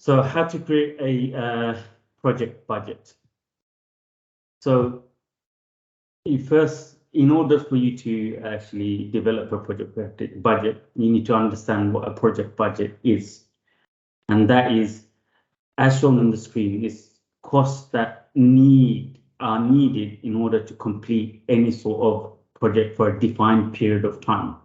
So how to create a project budget. So in order for you to actually develop a project budget, you need to understand what a project budget is. And that is, as shown on the screen, is costs that are needed in order to complete any sort of project for a defined period of time.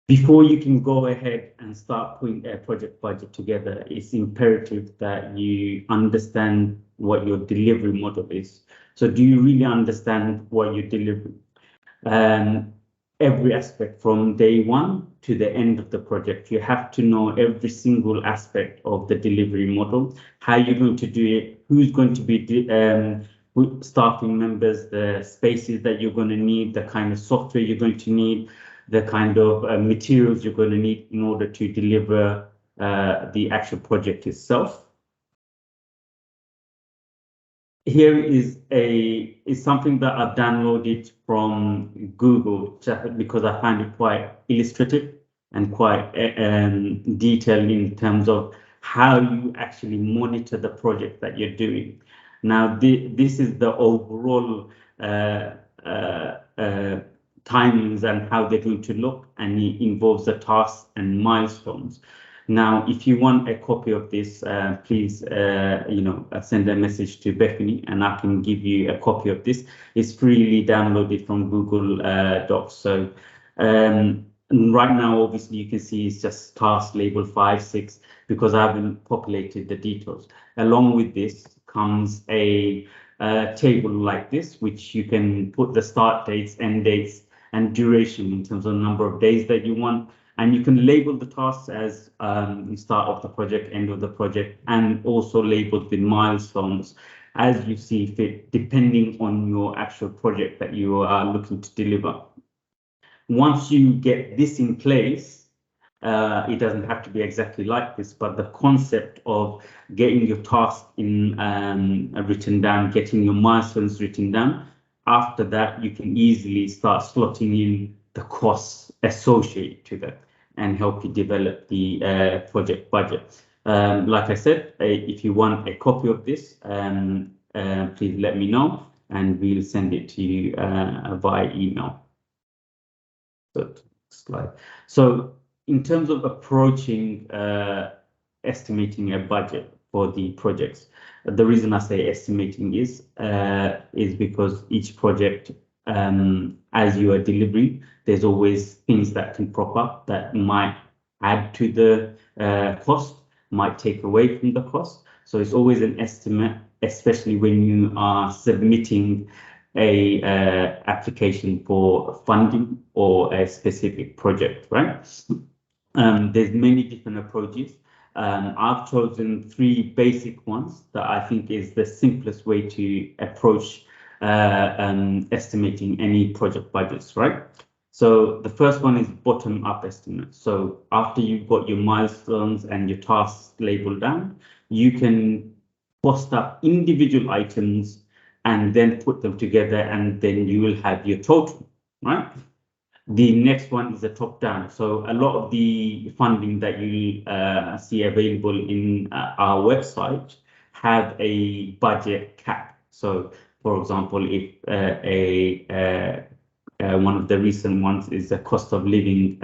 Before you can go ahead and start putting a project budget together, it's imperative that you understand what your delivery model is. So do you really understand what you're delivering? Every aspect from day one to the end of the project, you have to know every single aspect of the delivery model, how you're going to do it, who's going to be staffing members, the spaces that you're going to need, the kind of software you're going to need, the kind of materials you're going to need in order to deliver the actual project itself. Here is something that I've downloaded from Google because I find it quite illustrative and quite detailed in terms of how you actually monitor the project that you're doing. Now, this is the overall timings and how they're going to look, and it involves the tasks and milestones. Now, if you want a copy of this, please, send a message to Bethany, and I can give you a copy of this. It's freely downloaded from Google Docs. So right now, obviously, you can see it's just task label 5, 6, because I haven't populated the details. Along with this comes a table like this, which you can put the start dates, end dates, and duration in terms of number of days that you want. And you can label the tasks as start of the project, end of the project, and also label the milestones as you see fit, depending on your actual project that you are looking to deliver. Once you get this in place, it doesn't have to be exactly like this, but the concept of getting your task written down, getting your milestones written down, after that, you can easily start slotting in the costs associated to that and help you develop the project budget. Like I said, if you want a copy of this, please let me know and we'll send it to you via email. So, slide. So in terms of approaching estimating a budget for the projects, the reason I say estimating is because each project, as you are delivering, there's always things that can crop up that might add to the cost, might take away from the cost. So it's always an estimate, especially when you are submitting a application for funding or a specific project, right? There's many different approaches. I've chosen 3 basic ones that I think is the simplest way to approach estimating any project budgets, right? So the first one is bottom-up estimate. So after you've got your milestones and your tasks labeled down, you can post up individual items and then put them together, and then you will have your total, right? The next one is a top-down. So a lot of the funding that you see available in our website have a budget cap. So, for example, if one of the recent ones is the cost of living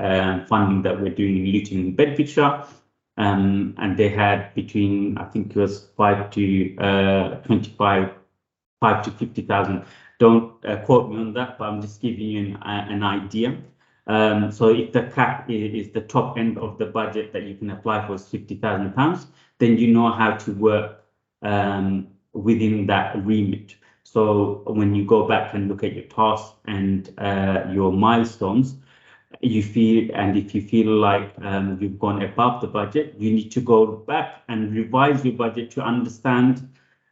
funding that we're doing in Luton and Bedfordshire, and they had between, I think it was 5 to 50,000. Don't quote me on that, but I'm just giving you an idea. So if the cap is the top end of the budget that you can apply for is £50,000, then you know how to work within that remit. So when you go back and look at your tasks and your milestones, if you feel like you've gone above the budget, you need to go back and revise your budget to understand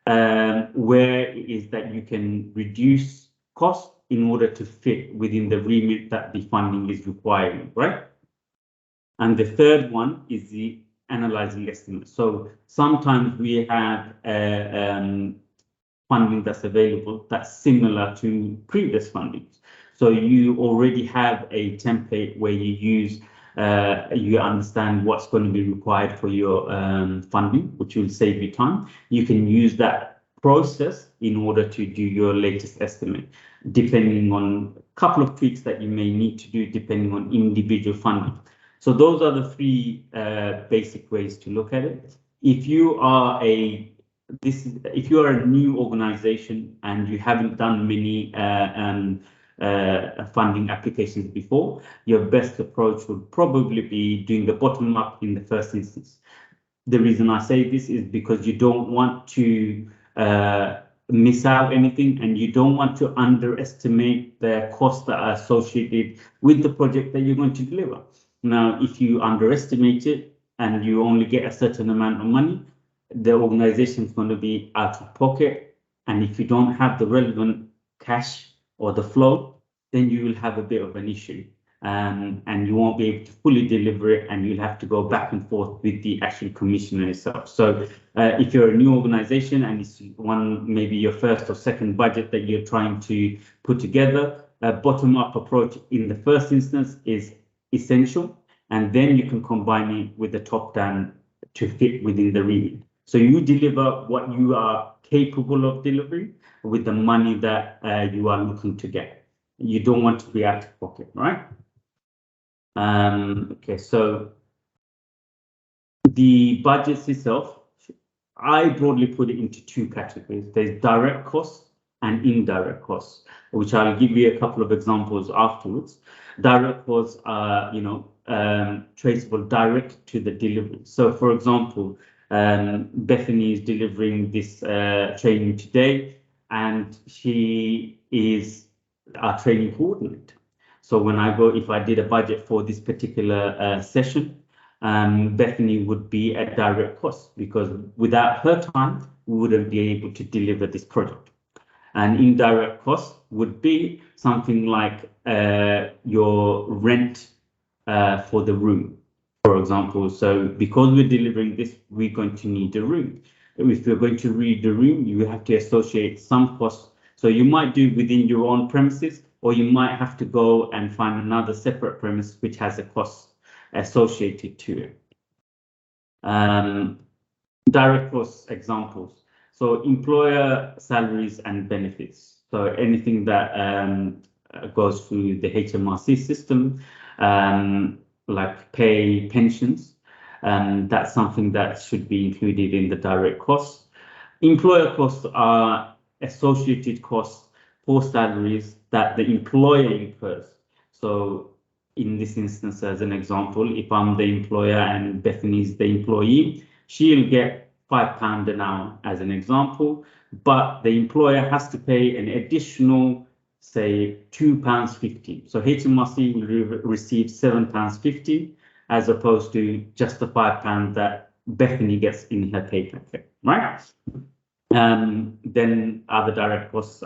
where it is that you can reduce costs in order to fit within the remit that the funding is requiring, right? And the third one is the analyzing estimate. So sometimes we have funding that's available that's similar to previous fundings. So you already have a template where you use you understand what's going to be required for your funding, which will save you time. You can use that process in order to do your latest estimate, depending on a couple of tweaks that you may need to do depending on individual funding. So those are the three basic ways to look at it. If you are if you are a new organization and you haven't done many funding applications before, your best approach would probably be doing the bottom up in the first instance. The reason I say this is because you don't want to miss out anything, and you don't want to underestimate the costs that are associated with the project that you're going to deliver. Now, if you underestimate it and you only get a certain amount of money, the organization is going to be out of pocket. And if you don't have the relevant cash or the flow, then you will have a bit of an issue. And you won't be able to fully deliver it, and you'll have to go back and forth with the actual commissioner itself. So if you're a new organization and it's maybe your first or second budget that you're trying to put together, a bottom-up approach in the first instance is essential, and then you can combine it with the top-down to fit within the remit. So you deliver what you are capable of delivering with the money that you are looking to get. You don't want to be out of pocket, right? Okay, so the budgets itself, I broadly put it into two categories. There's direct costs and indirect costs, which I'll give you a couple of examples afterwards. Direct costs are, traceable direct to the delivery. So, for example, Bethany is delivering this training today, and she is our training coordinator. So when if I did a budget for this particular session, Bethany would be at direct cost, because without her time, we wouldn't be able to deliver this project. And indirect cost would be something like your rent for the room, for example. So because we're delivering this, we're going to need a room. If you're going to read the room, you have to associate some costs. So you might do within your own premises, or you might have to go and find another separate premise which has a cost associated to it. Direct cost examples. So employer salaries and benefits. So anything that goes through the HMRC system, like pay, pensions, that's something that should be included in the direct costs. Employer costs are associated costs for salaries that the employer incurs. So in this instance, as an example, if I'm the employer and Bethany is the employee, she'll get £5 an hour as an example, but the employer has to pay an additional, say, £2.50. So HMRC will receive £7.50 as opposed to just the £5 that Bethany gets in her pay packet, right? Then other direct costs,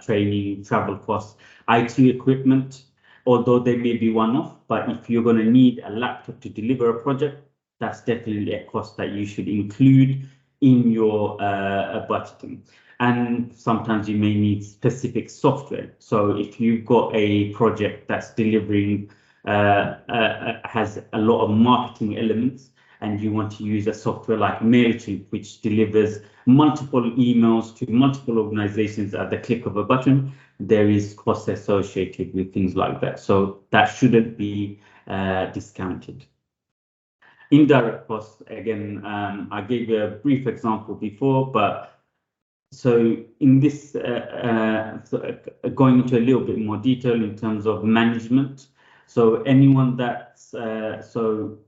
training, travel costs, IT equipment, although they may be one-off, but if you're going to need a laptop to deliver a project, that's definitely a cost that you should include in your budgeting. And sometimes you may need specific software. So if you've got a project that's delivering, has a lot of marketing elements, and you want to use a software like MailChimp, which delivers multiple emails to multiple organizations at the click of a button, there is cost associated with things like that. So that shouldn't be discounted. Indirect costs, again, I gave you a brief example before, but so in this, going into a little bit more detail in terms of management. So anyone that's, so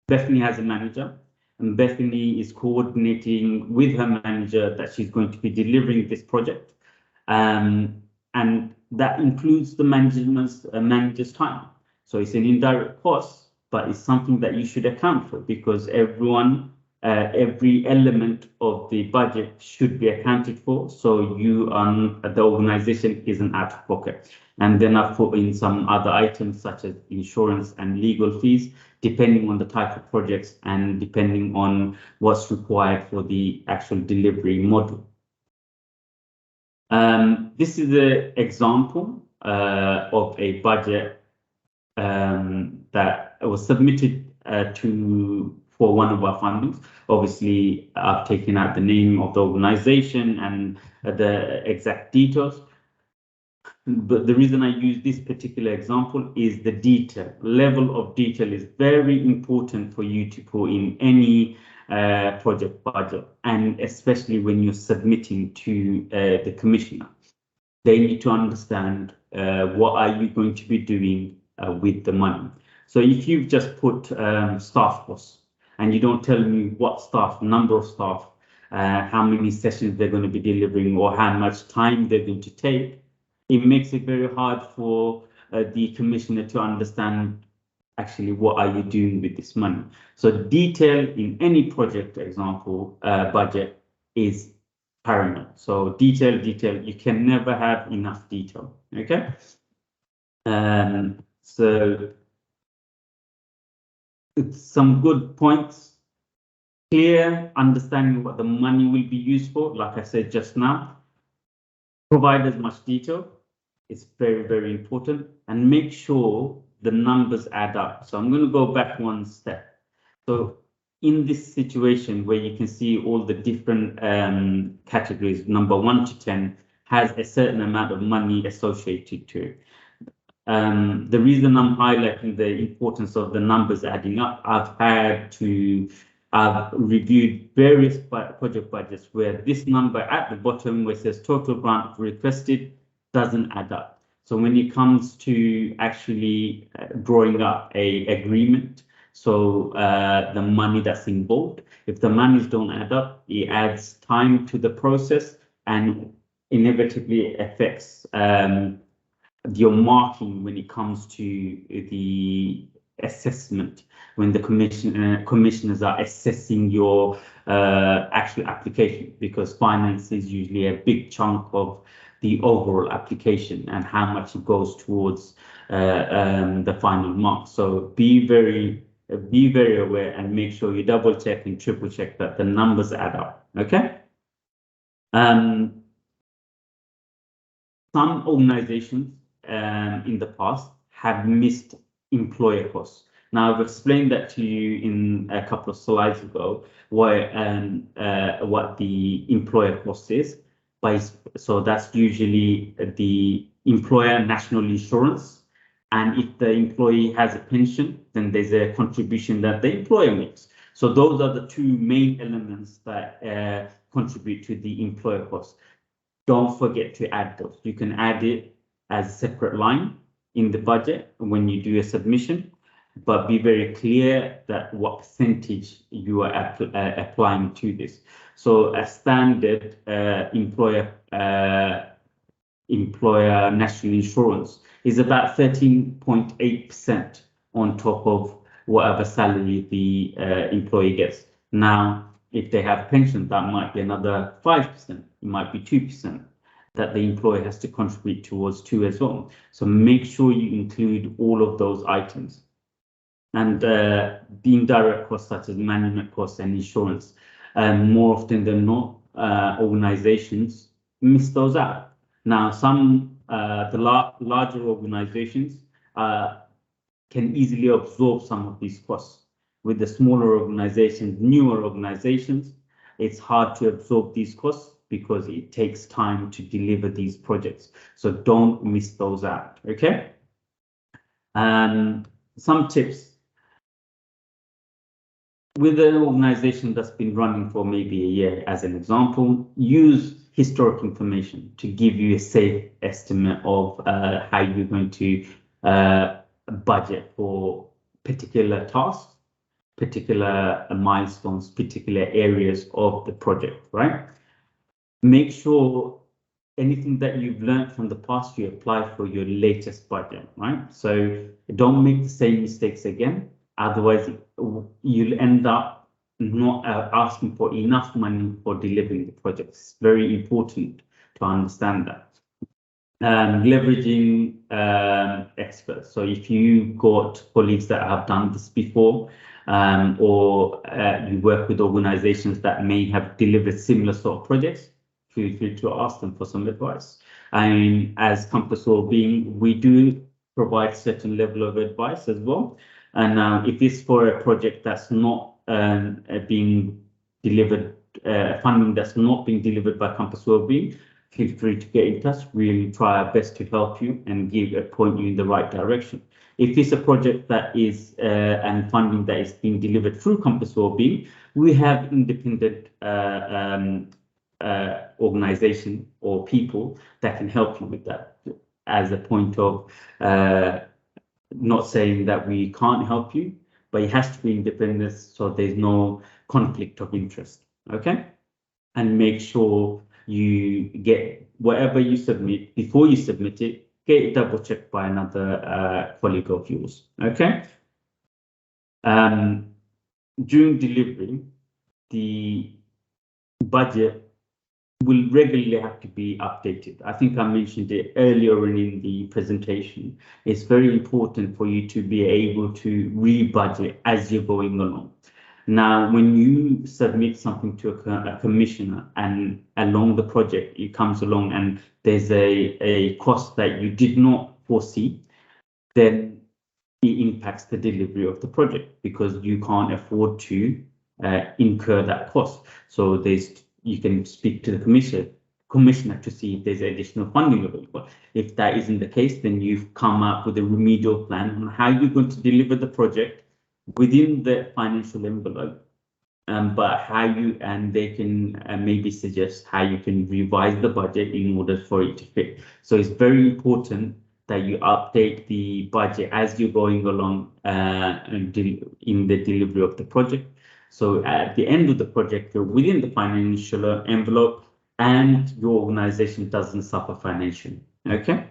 Bethany has a manager, and Bethany is coordinating with her manager that she's going to be delivering this project. And that includes the manager's time. So it's an indirect cost, but it's something that you should account for, because everyone, every element of the budget should be accounted for. So the organization isn't out of pocket. And then I've put in some other items such as insurance and legal fees, depending on the type of projects and depending on what's required for the actual delivery model. This is an example of a budget that was submitted for one of our fundings. Obviously, I've taken out the name of the organization and the exact details. But the reason I use this particular example is the detail. Level of detail is very important for you to put in any project budget, and especially when you're submitting to the commissioner. They need to understand what are you going to be doing with the money. So if you've just put staff costs and you don't tell me what staff, number of staff, how many sessions they're going to be delivering or how much time they're going to take, it makes it very hard for the commissioner to understand actually what are you doing with this money. So detail in any project example budget is paramount. So detail, you can never have enough detail. Okay. So it's some good points. Clear understanding what the money will be used for, like I said just now. Provide as much detail. It's very, very important, and make sure the numbers add up. So I'm going to go back one step. So in this situation where you can see all the different categories, number 1 to 10 has a certain amount of money associated to it. The reason I'm highlighting the importance of the numbers adding up, I've reviewed various project budgets where this number at the bottom where it says total grant requested doesn't add up. So when it comes to actually drawing up a agreement, so the money that's involved, if the monies don't add up, it adds time to the process and inevitably affects your marking when it comes to the assessment, when the commissioners are assessing your actual application, because finance is usually a big chunk of the overall application and how much it goes towards the final mark. So be very aware and make sure you double check and triple check that the numbers add up. Okay. Some organizations in the past have missed employer costs. Now, I've explained that to you in a couple of slides ago, what the employer cost is. So that's usually the employer national insurance. And if the employee has a pension, then there's a contribution that the employer makes. So those are the two main elements that contribute to the employer cost. Don't forget to add those. You can add it as a separate line in the budget when you do a submission, but be very clear that what percentage you are applying to this. So a standard employer national insurance is about 13.8% on top of whatever salary the employee gets. Now, if they have pension, that might be another 5%, it might be 2% that the employer has to contribute towards too as well. So make sure you include all of those items. And the indirect costs such as management costs and insurance, more often than not, organizations miss those out. Now, some the larger organizations can easily absorb some of these costs. With the smaller organizations, newer organizations, it's hard to absorb these costs because it takes time to deliver these projects. So don't miss those out, okay? Some tips. With an organization that's been running for maybe a year, as an example, use historic information to give you a safe estimate of how you're going to budget for particular tasks, particular milestones, particular areas of the project, right? Make sure anything that you've learned from the past, you apply for your latest budget, right? So don't make the same mistakes again. Otherwise, you'll end up not asking for enough money for delivering the project. It's very important to understand that. Leveraging experts. So if you got colleagues that have done this before, or you work with organizations that may have delivered similar sort of projects, feel free to ask them for some advice. And as Compass Wellbeing, we do provide certain level of advice as well. And if it's for a project that's not being delivered, funding that's not being delivered by Compass Wellbeing, feel free to get in touch. We'll try our best to help you and point you in the right direction. If it's a project that is and funding that is being delivered through Compass Wellbeing, we have independent organization or people that can help you with that, as a point of not saying that we can't help you, but it has to be independent so there's no conflict of interest. Okay, and make sure you get whatever you submit, before you submit it, get it double checked by another colleague of yours. Okay. During delivery, the budget will regularly have to be updated. I think I mentioned it earlier in the presentation. It's very important for you to be able to re-budget as you're going along. Now, when you submit something to a commissioner and along the project, it comes along and there's a cost that you did not foresee, then it impacts the delivery of the project because you can't afford to incur that cost. So you can speak to the commissioner to see if there's additional funding available. If that isn't the case, then you've come up with a remedial plan on how you're going to deliver the project within the financial envelope, but they can maybe suggest how you can revise the budget in order for it to fit. So it's very important that you update the budget as you're going along in the delivery of the project. So at the end of the project, you're within the financial envelope and your organization doesn't suffer financially. Okay,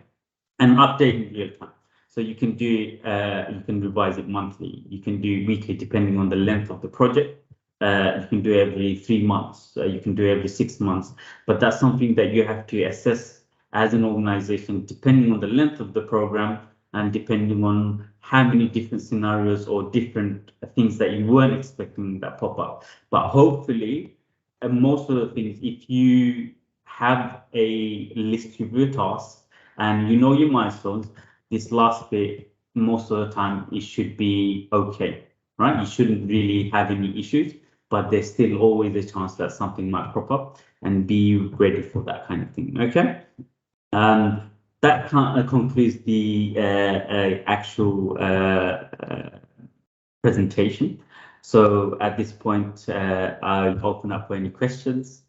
and update in real time. So you can do you can revise it monthly. You can do weekly, depending on the length of the project. You can do every 3 months. You can do every 6 months. But that's something that you have to assess as an organization, depending on the length of the program and depending on how many different scenarios or different things that you weren't expecting that pop up. But hopefully, most of the things, if you have a list of your tasks and you know your milestones, this last bit, most of the time, it should be okay, right? You shouldn't really have any issues, but there's still always a chance that something might pop up, and be ready for that kind of thing, okay? That concludes the actual presentation. So at this point, I'll open up for any questions.